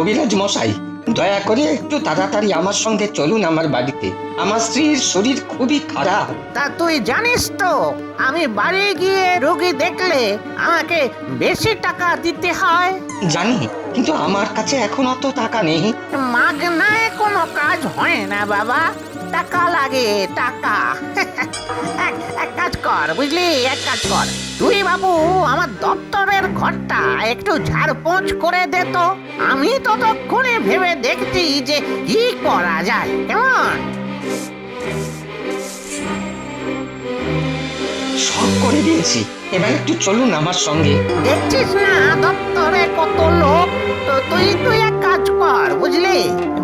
কবিরাজ মশাই, দয়া করে একটু তাড়াতাড়ি আমার সঙ্গে চলুন আমার বাড়িতে। আমার স্ত্রীর শরীর খুবই খারাপ। তা তুই জানিস তো আমি বাড়ি গিয়ে রোগী দেখলে আমাকে বেশি টাকা দিতে হয়। জানি, কিন্তু আমার কাছে এখন অত টাকা নেই। মাগনায় কোনো কাজ হয় না বাবা, টাকা লাগে টাকা। এক কাজ কর বুঝলি, এক কাজ কর, তুই বাবু আমার দপ্তরের ঘরটা একটু ঝাড়পোঁছ করে দে তো। আমি ততক্ষণে ভেবে দেখছি যে কি করা যায়, কেমন? সব করে দিয়েছি, এবার একটু চলুন আমার সঙ্গে। দেখছিস না দপ্তরে কত লোক, তো তুই এক কাজ কর বুঝলি,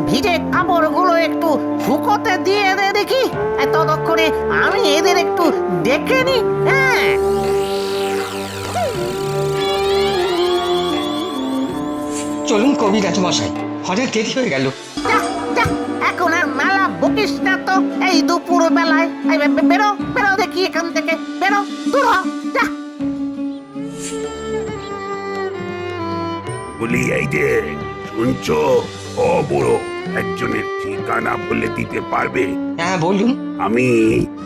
ভিজে কাপড়গুলো একটু শুকোতে দিয়ে দে দেখি, ততক্ষণে আমি এদের একটু দেখে নি। হ্যাঁ, চলুন কবিরাজ মশাই, অনেক দেরি হয়ে গেল। যা যা, এখন আর মেলা বকিস না তো, এই দুপুর বেলায়। এই বেরো বেরো দেখি এখান থেকে, বেরো, দূর হ, যা। বলি এই যে শুনছো, ও বুড়ো, একজনের ঠিকানা বলে দিতে পারবে? হ্যাঁ বলুন। আমি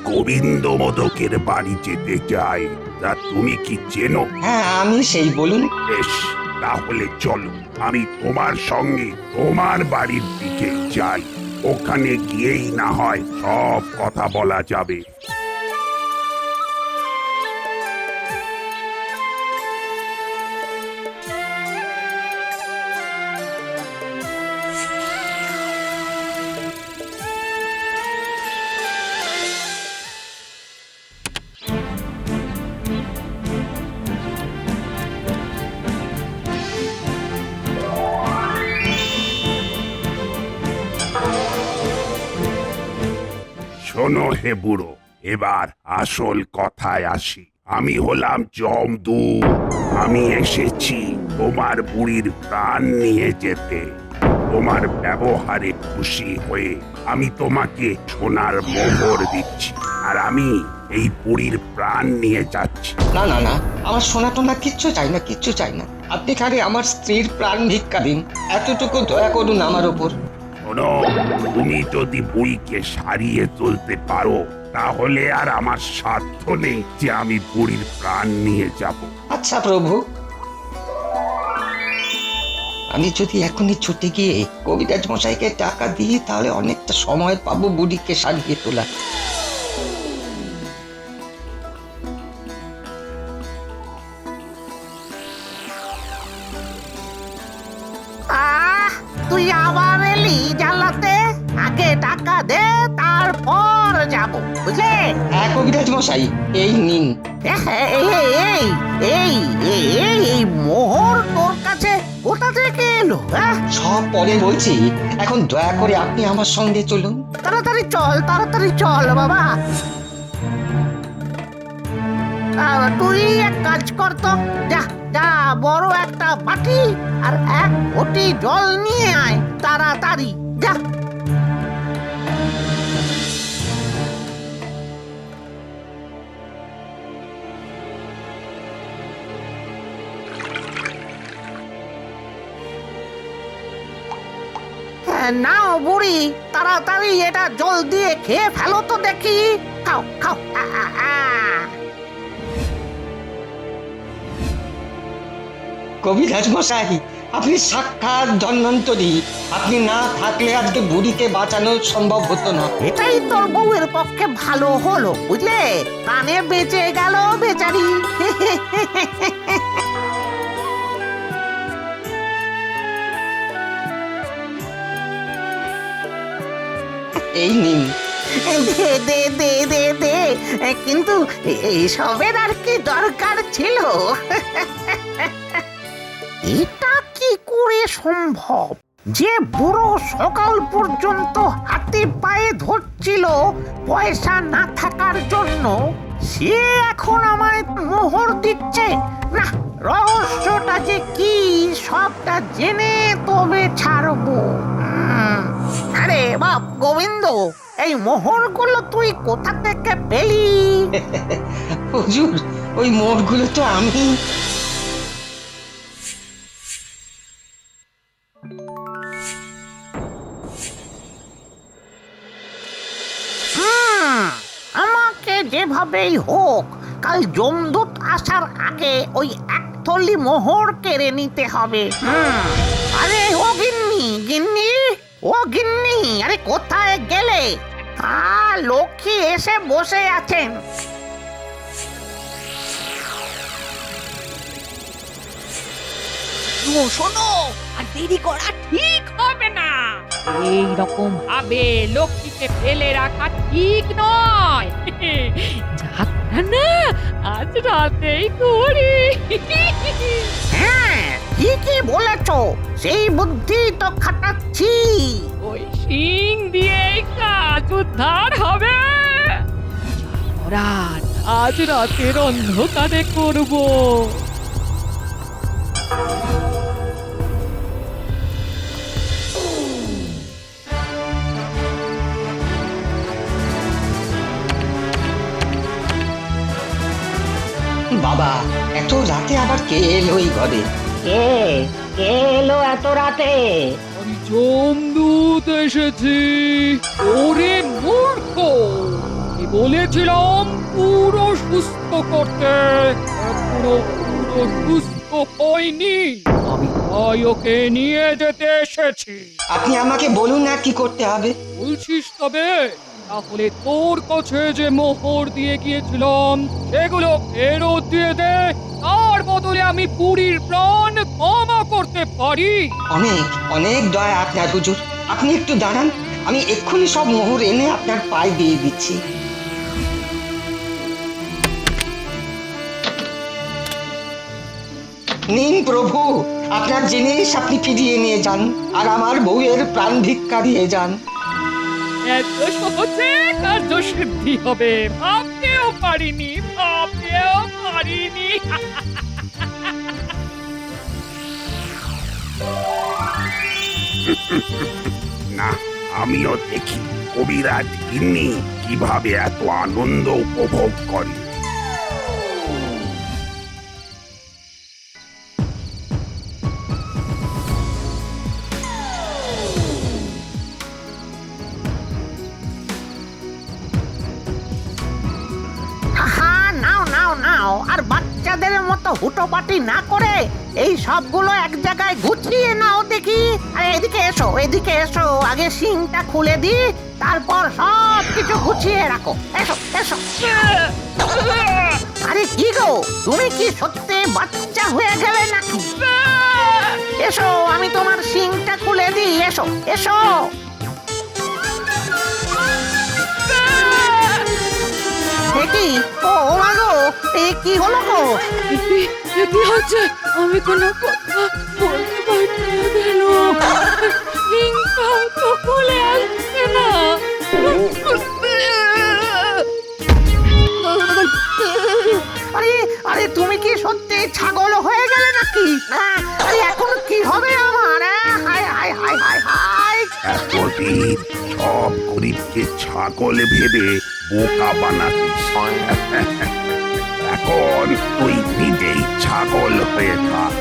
গোবিন্দ মোদকের বাড়ি যেতে চাই, তা তুমি কি চেনো? হ্যাঁ আমি সেই, বলুন। বেশ, তাহলে চলো, আমি তোমার সঙ্গে তোমার বাড়ির দিকে যাই। ওখানে গিয়েই না হয় সব কথা বলা যাবে। শোনো হে বুড়ো, এবার আসল কথায় আসি। আমি হলাম যমদূত। আমি এসেছি তোমার বুড়ির প্রাণ নিয়ে যেতে। তোমার ব্যবহারে খুশি হয়ে আমি তোমাকে সোনার মোহর দিচ্ছি, আর আমি এই বুড়ির প্রাণ নিয়ে যাচ্ছি। না না না, আমার সোনা টোনা কিচ্ছু চাই না, কিচ্ছু চাই না। আপনি খালি আমার স্ত্রীর প্রাণ ভিক্ষা দিন, এতটুকু দয়া করুন আমার ওপর। শোনো, তুমি যদি বুড়িকে সারিয়ে তুলতে পারো, তাহলে আর আমার সাধ্য নেই যে আমি বুড়ির প্রাণ নিয়ে যাব। আচ্ছা প্রভু, আমি যদি এখনই ছুটে গিয়ে কবিরাজ মশাইকে টাকা দিই, তাহলে অনেকটা সময় পাবো বুড়িকে সারিয়ে তোলা। তুই আবার এলি জ্বালাতে, আগে টাকা দে তারপর যাব, বুঝলে? হ্যাঁ কবিরাজ মশাই, এই নিন। এই মোহর তোর কাছে কোথা থেকে এলো? সব পরে বলছি, এখন দয়া করে আপনি আমার সঙ্গে চলুন। তাড়াতাড়ি চল বাবা। তুই এক কাজ কর তো, যা যা, বড় একটা বাটি আর এক ঘটি জল নিয়ে আয়, তাড়াতাড়ি যা। নাও বুড়ি, তাড়াতাড়ি এটা জল দিয়ে খেয়ে ফেলো তো দেখি। খাও খাও। কবিরাজ মশাই, আপনি সাক্ষাৎ ধন্বন্তরী। আপনি না থাকলে আজকে বুড়িকে বাঁচানো সম্ভব হতো না। এটাই তোর বউয়ের পক্ষে ভালো হলো, বুঝলে? কানে বেঁচে গেল বেচারি। এই নিন। দে দে দে দে দে, কিন্তু এইসবের আর কি দরকার ছিল? এটা কি করে সম্ভব যে বুড়ো সকাল পর্যন্ত হাতে পায়ে ধরছিল পয়সা না থাকার জন্য, সে এখন আমায় মোহর দিচ্ছে? না, রহস্যটা যে কি সবটা জেনে তবে ছাড়বো। আরে বাপ গোবিন্দ, এই মোহরগুলো তুই কোথা থেকে পেলি? হুজুর, ওই মোড়গুলো তো আমি যেভাবেই হোক কাল যমদূত আসার আগে ওই এক থলি মোহর কেড়ে নিতে হবে। আরে ও গিন্নি, গিন্নি, ও গিন্নি, আরে কোথায় গেলে? লক্ষ্মী এসে বসে আছেন। শোনো, আর দেরি করা ঠিক হবে না। এই রকম ভাবে লক্ষ্মীকে ফেলে রাখা ঠিক নয়। যাত্রা না আজ রাতেই করি। হ্যাঁ, ঠিকই বলেছ, সেই বুদ্ধি তো খাটাচ্ছি। ওই শিং দিয়েই কাজ উদ্ধার হবে। করার আজ রাতের অন্ধকারে করব। বাবা, এত রাতে আবার কে এলো এই ঘরে? কে কে এলো এত রাতে? আমি যমদূত এসেছি। ওরে মূর্খ, কি বলেছিলাম পুরো সুস্থ করতে, এখনো পুরো সুস্থ হয়নি। আমি তাই ওকে নিয়ে যেতে এসেছি। আপনি আমাকে বলুন না কি করতে হবে। বলছিস তবে? তাহলে তোর কাছে যে মোহর দিয়ে গিয়েছিলাম সেগুলো ফেরত দিয়ে দে। তার বদলে আমি বুড়ির প্রাণ ক্ষমা করতে পারি। অনেক অনেক দয়া আপনার হুজুর। আপনি একটু দাঁড়ান, আমি এক্ষুনি সব মোহর এনে আপনার পায়ে দিয়ে দিচ্ছি। নিন প্রভু, আপনার জিনিস আপনি ফিরিয়ে নিয়ে যান, আর আমার বউয়ের প্রাণ ভিক্ষা দিয়ে যান। এত সহজে কার্য সিদ্ধি হবে ভাবতেও পারিনি, ভাবতেও পারিনি। না, আমিও দেখি কবিরাজ গিন্নি কিভাবে এত আনন্দ উপভোগ করে। নাও নাও নাও, আর বাচ্চাদের মতো হুটোপাটি না করে এই সবগুলো এক জায়গায় গুছিয়ে নাও দেখি। আরে এদিকে এসো, এদিকে এসো, আগে শিংটা খুলে দি, তারপর সব কিছু গুছিয়ে রাখো। এসো এসো। আরে কি গো, তুমি কি সত্যি বাচ্চা হয়ে গেলে নাকি? এসো, আমি তোমার শিংটা খুলে দিই। এসো এসো। কি ও মা গো, কি হলো গো? কি হচ্ছে? আমি কোনো কথা বলতে পারছি না কেন? শিংটাও তো খুলে আসছে না। আরে আরে তুমি কি সত্যি ছাগল হয়ে গেলে নাকি? আরে এখন কি হবে আমার? হায় হায় হায় হায় হায়। এতদিন সব গরিবকে ছাগল ভেবে বোকা বানাতিস। এখন তুই নিজেই ছাগল হয়ে থাক।